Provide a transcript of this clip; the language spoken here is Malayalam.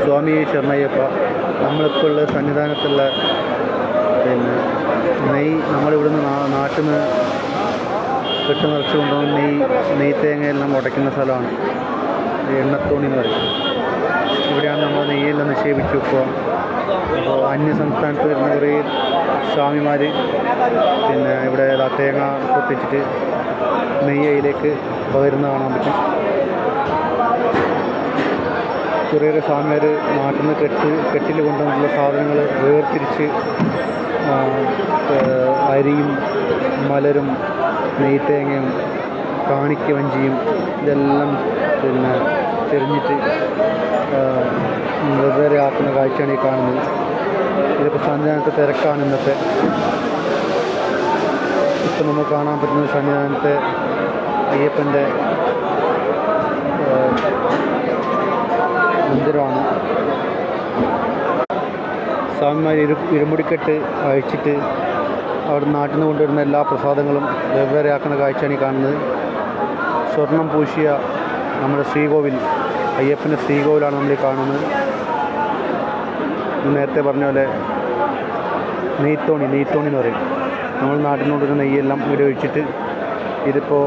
സ്വാമി ശരണയ്യപ്പ. നമ്മളിപ്പോൾ ഉള്ള സന്നിധാനത്തുള്ള പിന്നെ നമ്മളിവിടുന്ന് നാട്ടിൽ നിന്ന് കെട്ട് നിറച്ച് കൊണ്ടുവന്ന് നെയ്ത്തേങ്ങയെല്ലാം ഉടയ്ക്കുന്ന സ്ഥലമാണ് എണ്ണത്തോണി എന്ന് പറയും. ഇവിടെയാണ് നമ്മൾ നെയ്യെല്ലാം നിക്ഷേപിച്ച് വെക്കുക. അപ്പോൾ അന്യ സംസ്ഥാനത്ത് വരുന്ന കുറേ സ്വാമിമാർ പിന്നെ ഇവിടെ തേങ്ങ പൊട്ടിച്ചിട്ട് നെയ്യയിലേക്ക് പകരുന്ന കാണാൻ പറ്റും. കുറേയൊക്കെ സ്വാമിമാർ നാട്ടിൽ നിന്ന് കെട്ടിൽ കൊണ്ടുവന്നിട്ടുള്ള സാധനങ്ങൾ വേർതിരിച്ച് അരിയും മലരും നെയ്ത്തേങ്ങയും കാണിക്ക വഞ്ചിയും ഇതെല്ലാം പിന്നെ തിരിഞ്ഞിട്ട് വെവ്വേറെ ആക്കുന്ന കാഴ്ചയാണ് ഈ കാണുന്നത്. ഇതിപ്പോൾ സന്നിധാനത്തെ തിരക്കാണ് ഇന്നത്തെ. ഇപ്പം നമ്മൾ കാണാൻ പറ്റുന്നത് സന്നിധാനത്തെ അയ്യപ്പൻ്റെ മന്ദിരമാണ്. സ്വാമിമാർ ഇരുമുടിക്കെട്ട് അഴിച്ചിട്ട് അവിടെ നാട്ടിൽ നിന്ന് കൊണ്ടുവരുന്ന എല്ലാ പ്രസാദങ്ങളും വെവ്വേറെ ആക്കുന്ന കാഴ്ചയാണ് ഈ കാണുന്നത്. സ്വർണം പൂശിയ നമ്മുടെ ശ്രീകോവിൽ, അയ്യപ്പൻ്റെ ശ്രീകോവിലാണ് നമ്മൾ കാണുന്നത്. നേരത്തെ പറഞ്ഞ പോലെ നെയ്ത്തോണി എന്ന് പറയും. നമ്മൾ നാട്ടിൽ നിന്ന് കൊണ്ടുവരുന്ന നെയ്യെല്ലാം ഇവിടെ ഒഴിച്ചിട്ട് ഇതിപ്പോൾ